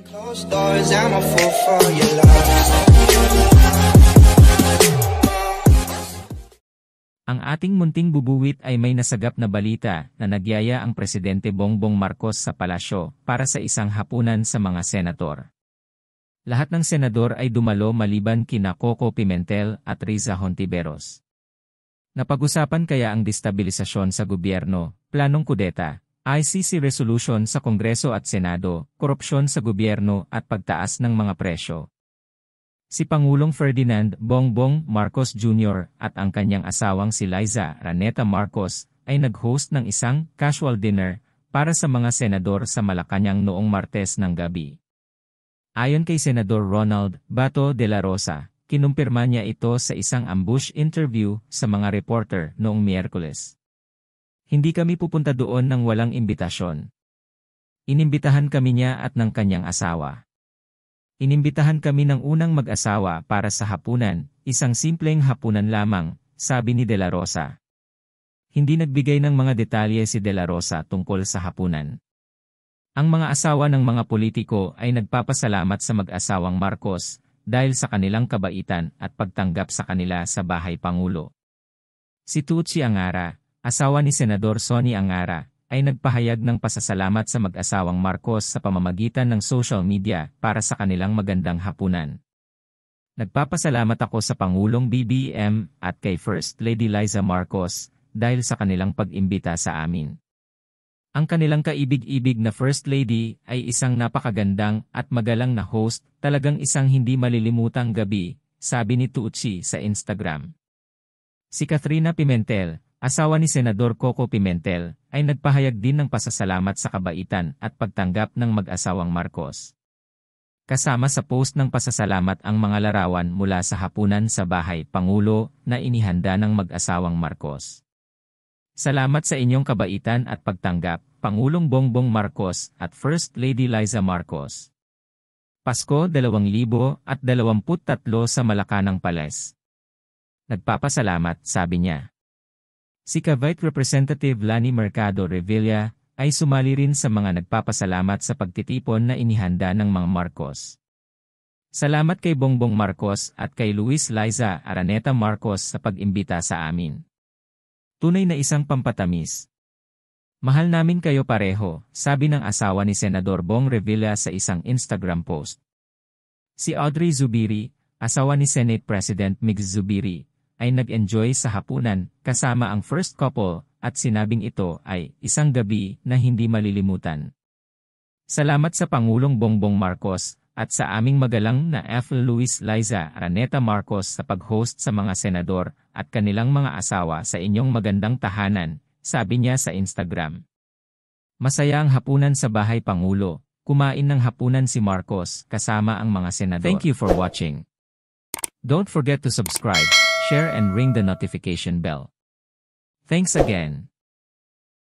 Closed doors, I'm a fool for your love. Ang ating munting bubuwit ay may nasagap na balita na nagyaya ang Presidente Bongbong Marcos sa palasyo para sa isang hapunan sa mga senador. Lahat ng senador ay dumalo maliban kina Coco Pimentel at Riza Hontiveros. Napag-usapan kaya ang destabilisasyon sa gobyerno, planong kudeta, ICC resolution sa Kongreso at Senado, korupsyon sa gobyerno at pagtaas ng mga presyo. Si Pangulong Ferdinand Bongbong Marcos Jr. at ang kanyang asawang si Liza Araneta Marcos ay nag-host ng isang casual dinner para sa mga senador sa Malacanang noong Martes ng gabi. Ayon kay Senador Ronald Bato de la Rosa, kinumpirma niya ito sa isang ambush interview sa mga reporter noong Miyerkules. Hindi kami pupunta doon ng walang imbitasyon. Inimbitahan kami niya at ng kanyang asawa. Inimbitahan kami ng unang mag-asawa para sa hapunan, isang simpleng hapunan lamang, sabi ni De La Rosa. Hindi nagbigay ng mga detalye si De La Rosa tungkol sa hapunan. Ang mga asawa ng mga politiko ay nagpapasalamat sa mag-asawang Marcos dahil sa kanilang kabaitan at pagtanggap sa kanila sa Bahay Pangulo. Si Tutsi Angara, asawa ni Senador Sonny Angara, ay nagpahayag ng pasasalamat sa mag-asawang Marcos sa pamamagitan ng social media para sa kanilang magandang hapunan. Nagpapasalamat ako sa Pangulong BBM at kay First Lady Liza Marcos dahil sa kanilang pag-imbita sa amin. Ang kanilang kaibig-ibig na First Lady ay isang napakagandang at magalang na host, talagang isang hindi malilimutang gabi, sabi ni Tucci sa Instagram. Si Katrina Pimentel, asawa ni Senador Coco Pimentel, ay nagpahayag din ng pasasalamat sa kabaitan at pagtanggap ng mag-asawang Marcos. Kasama sa post ng pasasalamat ang mga larawan mula sa hapunan sa Bahay Pangulo na inihanda ng mag-asawang Marcos. Salamat sa inyong kabaitan at pagtanggap, Pangulong Bongbong Marcos at First Lady Liza Marcos. Pasko 2023 sa Malacanang Palace. Nagpapasalamat, sabi niya. Si Cavite Representative Lani Mercado Revilla ay sumali rin sa mga nagpapasalamat sa pagtitipon na inihanda ng mga Marcos. Salamat kay Bongbong Marcos at kay Luis Liza Araneta Marcos sa pag-imbita sa amin. Tunay na isang pampatamis. Mahal namin kayo pareho, sabi ng asawa ni Senador Bong Revilla sa isang Instagram post. Si Audrey Zubiri, asawa ni Senate President Mig Zubiri, ay nag-enjoy sa hapunan kasama ang first couple at sinabing ito ay isang gabi na hindi malilimutan. Salamat sa Pangulong Bongbong Marcos at sa aming magalang na Luis Liza Araneta Marcos sa pag-host sa mga senador at kanilang mga asawa sa inyong magandang tahanan, sabi niya sa Instagram. Masaya ang hapunan sa Bahay Pangulo, kumain ng hapunan si Marcos kasama ang mga senador. Thank you for watching. Don't forget to subscribe, share and ring the notification bell. Thanks again.